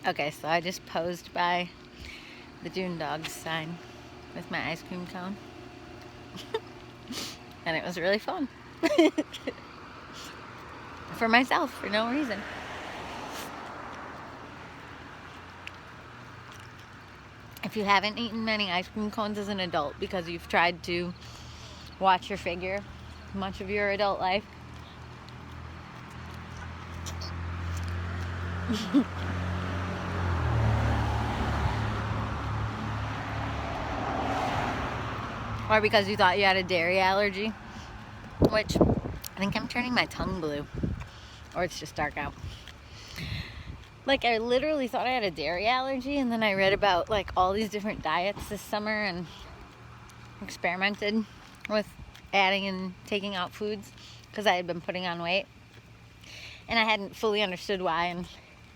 Okay, so I just posed by the Dune Dogs sign with my ice cream cone. And it was really fun. For myself, for no reason. If you haven't eaten many ice cream cones as an adult because you've tried to watch your figure much of your adult life, or because you thought you had a dairy allergy, which I think I'm turning my tongue blue, or it's just dark out. Like, I literally thought I had a dairy allergy, and then I read about like all these different diets this summer and experimented with adding and taking out foods because I had been putting on weight, and I hadn't fully understood why. And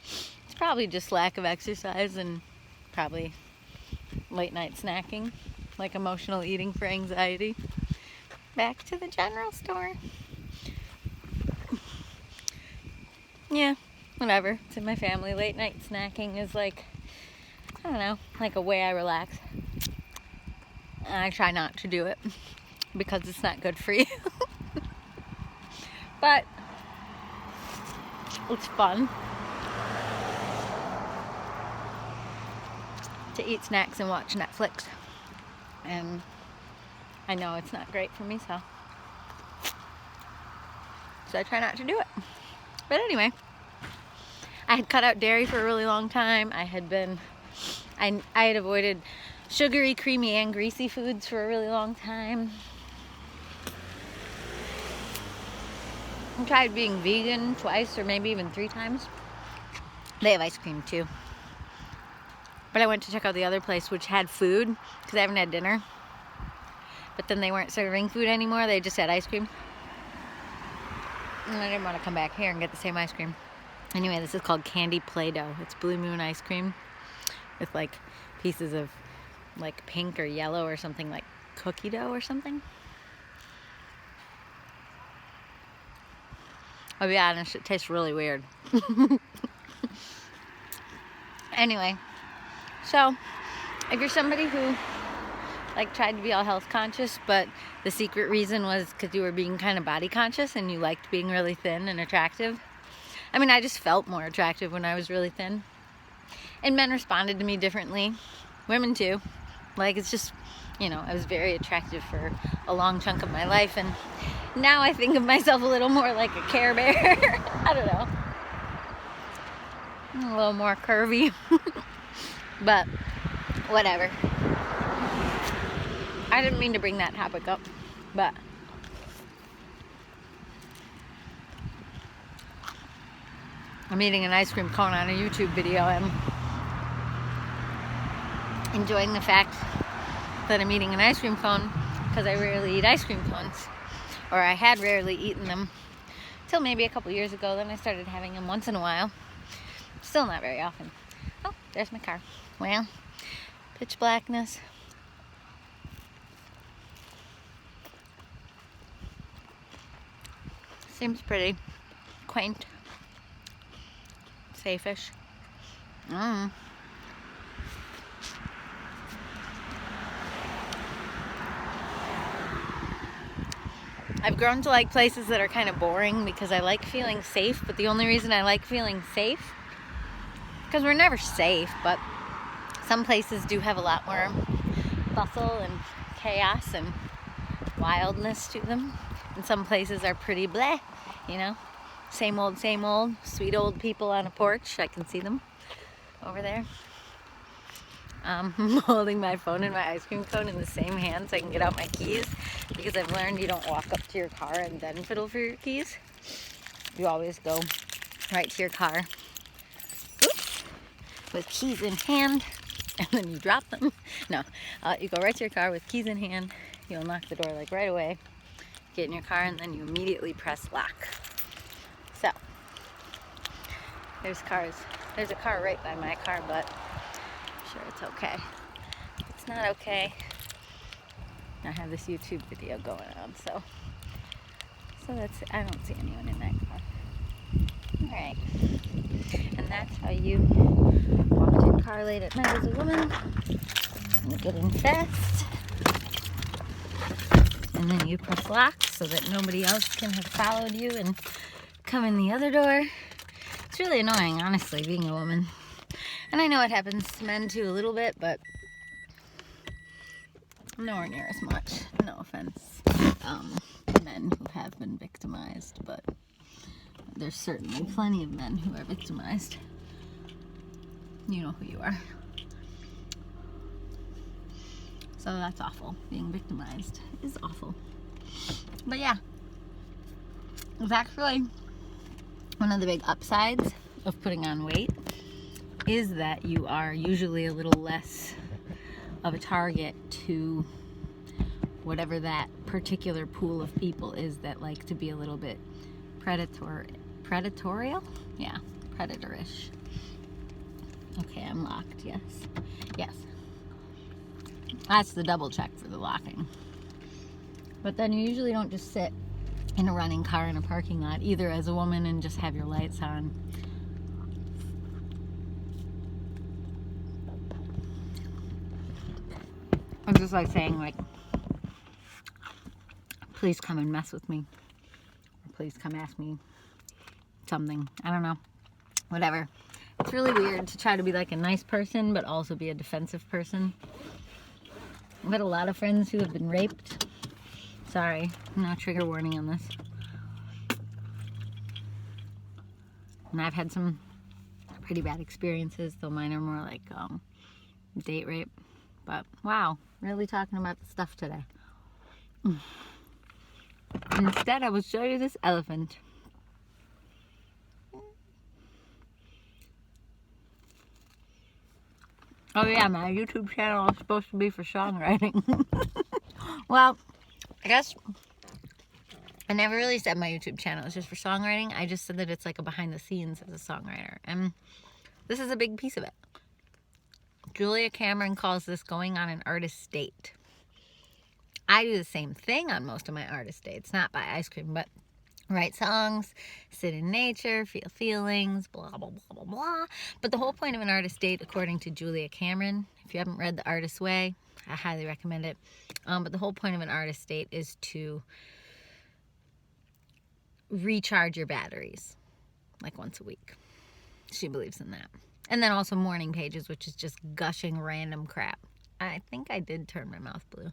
it's probably just lack of exercise and probably late night snacking, like emotional eating for anxiety. Back to the general store. Yeah, whatever. It's in my family. Late night snacking is like, I don't know, like a way I relax. And I try not to do it because it's not good for you. But it's fun to eat snacks and watch Netflix. And I know it's not great for me, so I try not to do it. But anyway, I had cut out dairy for a really long time. I had avoided sugary, creamy, and greasy foods for a really long time. I tried being vegan twice or maybe even 3 times. They have ice cream too. But I went to check out the other place, which had food because I haven't had dinner. But then they weren't serving food anymore. They just had ice cream. And I didn't want to come back here and get the same ice cream. Anyway, this is called Candy Play-Doh. It's Blue Moon ice cream with like pieces of like pink or yellow or something, like cookie dough or something. I'll be honest, it tastes really weird. Anyway, so if you're somebody who like tried to be all health conscious, but the secret reason was because you were being kind of body conscious and you liked being really thin and attractive. I mean, I just felt more attractive when I was really thin. And men responded to me differently. Women too. Like, it's just, you know, I was very attractive for a long chunk of my life, and now I think of myself a little more like a Care Bear. I don't know. A little more curvy. But whatever. I didn't mean to bring that topic up, but I'm eating an ice cream cone on a YouTube video. I'm enjoying the fact that I'm eating an ice cream cone because I rarely eat ice cream cones, or I had rarely eaten them till maybe a couple years ago. Then I started having them once in a while. Still not very often. Oh, there's my car. Well, pitch blackness. Seems pretty quaint, safe-ish. I've grown to like places that are kind of boring because I like feeling safe, but the only reason I like feeling safe, because we're never safe, but some places do have a lot more bustle and chaos and wildness to them. And some places are pretty bleh, you know, same old, sweet old people on a porch. I can see them over there. I'm holding my phone and my ice cream cone in the same hand so I can get out my keys, because I've learned you don't walk up to your car and then fiddle for your keys. You always go right to your car, oops, with keys in hand, and then you drop them. No, you go right to your car with keys in hand. You'll knock the door like right away, get in your car, and then you immediately press lock. So there's a car right by my car, but I'm sure it's okay. It's not okay. I have this YouTube video going on, so that's it. I don't see anyone in that car. All right. that's how you walk to your car late at night as a woman. And get in fast. And then you press locks so that nobody else can have followed you and come in the other door. It's really annoying, honestly, being a woman. And I know it happens to men too a little bit, but nowhere near as much. No offense, men who have been victimized, but there's certainly plenty of men who are victimized. You know who you are. So that's awful. Being victimized is awful. But yeah, it's actually one of the big upsides of putting on weight is that you are usually a little less of a target to whatever that particular pool of people is that like to be a little bit predatorial? Yeah, predatorish. Okay, I'm locked, yes. Yes. That's the double check for the locking. But then you usually don't just sit in a running car in a parking lot either as a woman and just have your lights on. It's just like saying, like, please come and mess with me. Or please come ask me something. I don't know. Whatever. It's really weird to try to be like a nice person, but also be a defensive person. I've had a lot of friends who have been raped. Sorry, no trigger warning on this. And I've had some pretty bad experiences, though mine are more like date rape. But wow, really talking about the stuff today. Instead, I will show you this elephant. Oh yeah, my YouTube channel is supposed to be for songwriting. Well, I guess I never really said my YouTube channel is just for songwriting. I just said that it's like a behind the scenes as a songwriter. And this is a big piece of it. Julia Cameron calls this going on an artist date. I do the same thing on most of my artist dates. Not buy ice cream, but write songs, sit in nature, feel feelings, blah, blah, blah, blah, blah. But the whole point of an artist date, according to Julia Cameron, if you haven't read The Artist's Way, I highly recommend it. But the whole point of an artist date is to recharge your batteries, like once a week. She believes in that. And then also morning pages, which is just gushing random crap. I think I did turn my mouth blue.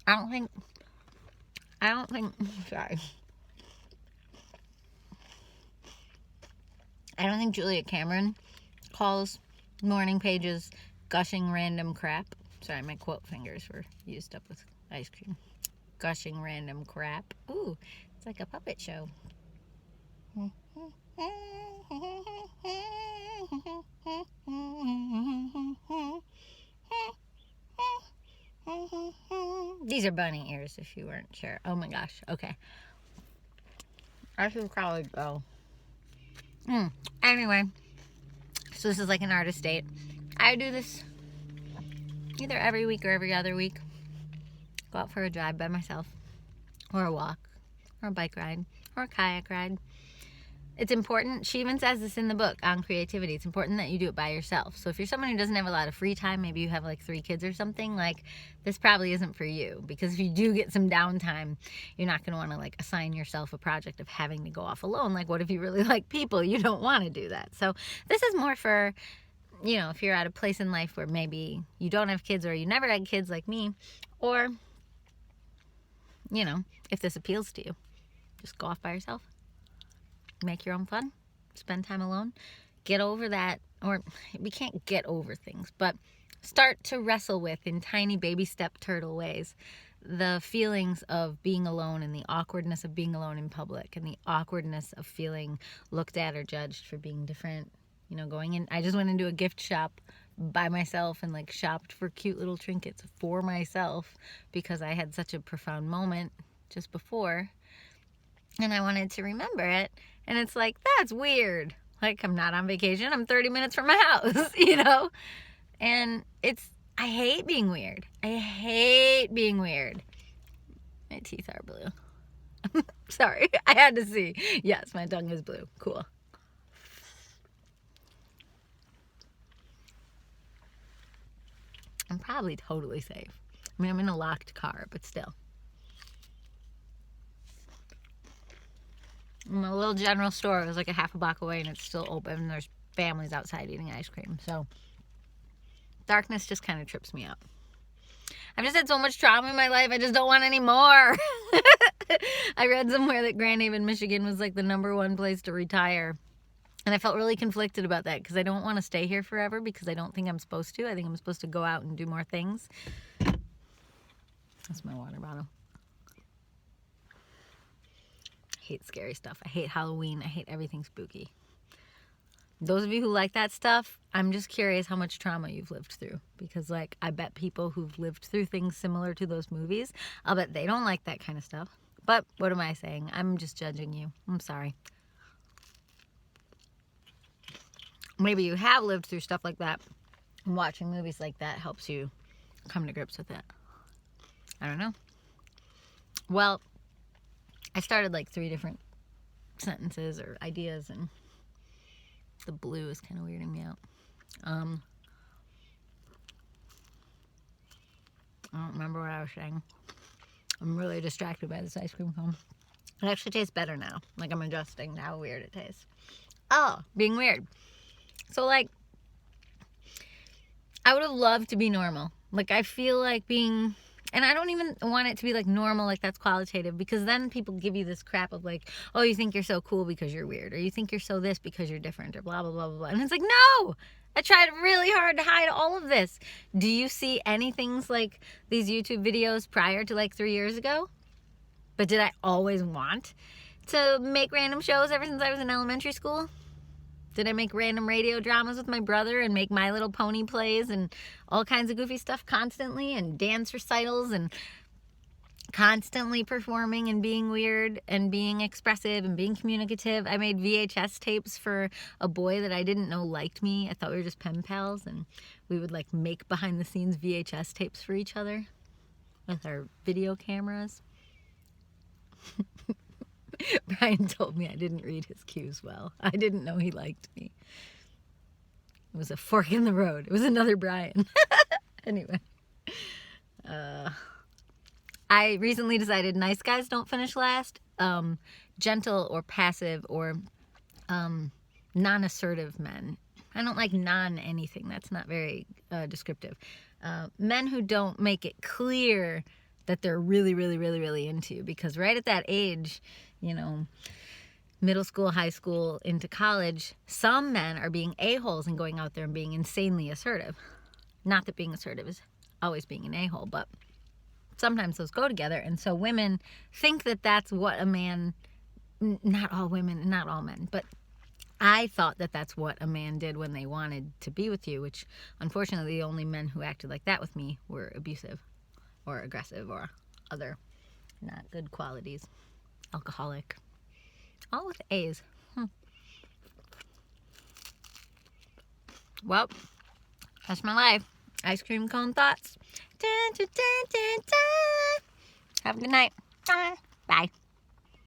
I don't think, sorry. I don't think Julia Cameron calls morning pages gushing random crap. Sorry, my quote fingers were used up with ice cream. Gushing random crap. Ooh, it's like a puppet show. These are bunny ears, if you weren't sure. Oh my gosh. Okay. I should probably go. Anyway, so this is like an artist date. I do this either every week or every other week. Go out for a drive by myself, or a walk, or a bike ride, or a kayak ride. It's important, she even says this in the book on creativity, it's important that you do it by yourself. So if you're someone who doesn't have a lot of free time, maybe you have like 3 kids or something, like this probably isn't for you. Because if you do get some downtime, you're not going to want to like assign yourself a project of having to go off alone. Like what if you really like people? You don't want to do that. So this is more for, you know, if you're at a place in life where maybe you don't have kids or you never had kids like me, or, you know, if this appeals to you, just go off by yourself. Make your own fun, spend time alone, get over that, or we can't get over things, but start to wrestle with, in tiny baby step turtle ways, the feelings of being alone and the awkwardness of being alone in public and the awkwardness of feeling looked at or judged for being different. You know, going in, I just went into a gift shop by myself and like shopped for cute little trinkets for myself because I had such a profound moment just before and I wanted to remember it. And it's like, that's weird. Like, I'm not on vacation. I'm 30 minutes from my house, you know? And I hate being weird. I hate being weird. My teeth are blue. Sorry, I had to see. Yes, my tongue is blue. Cool. I'm probably totally safe. I mean, I'm in a locked car, but still. My little general store is like a half a block away and it's still open. And there's families outside eating ice cream. So darkness just kind of trips me up. I've just had so much trauma in my life. I just don't want any more. I read somewhere that Grand Haven, Michigan was like the #1 place to retire. And I felt really conflicted about that because I don't want to stay here forever because I don't think I'm supposed to. I think I'm supposed to go out and do more things. That's my water bottle. I hate scary stuff. I hate Halloween. I hate everything spooky. Those of you who like that stuff, I'm just curious how much trauma you've lived through. Because, like, I bet people who've lived through things similar to those movies, I'll bet they don't like that kind of stuff. But what am I saying? I'm just judging you. I'm sorry. Maybe you have lived through stuff like that. And watching movies like that helps you come to grips with it. I don't know. Well, I started like 3 different sentences or ideas, and the blue is kind of weirding me out. I don't remember what I was saying. I'm really distracted by this ice cream cone. It actually tastes better now. Like, I'm adjusting to how weird it tastes. Oh, being weird. So, like, I would have loved to be normal. Like, I feel like being... And I don't even want it to be, like, normal, like, that's qualitative. Because then people give you this crap of, like, oh, you think you're so cool because you're weird. Or you think you're so this because you're different. Or blah, blah, blah, blah, blah. And it's like, no! I tried really hard to hide all of this. Do you see any things like these YouTube videos prior to, like, 3 years ago? But did I always want to make random shows ever since I was in elementary school? Did I make random radio dramas with my brother and make My Little Pony plays and all kinds of goofy stuff constantly and dance recitals and constantly performing and being weird and being expressive and being communicative? I made VHS tapes for a boy that I didn't know liked me. I thought we were just pen pals, and we would like make behind the scenes VHS tapes for each other with our video cameras. Brian told me I didn't read his cues well. I didn't know he liked me. It was a fork in the road. It was another Brian. Anyway. I recently decided nice guys don't finish last. Gentle or passive or non-assertive men. I don't like non-anything. That's not very descriptive. Men who don't make it clear that they're really, really, really, really into you. Because right at that age, you know, middle school, high school, into college, some men are being a-holes and going out there and being insanely assertive. Not that being assertive is always being an a-hole, but sometimes those go together. And so women think that that's what a man, not all women and not all men, but I thought that that's what a man did when they wanted to be with you, which unfortunately the only men who acted like that with me were abusive or aggressive or other not good qualities. Alcoholic. All with A's. Well, that's my life. Ice cream cone thoughts. Dun, dun, dun, dun, dun. Have a good night. Bye.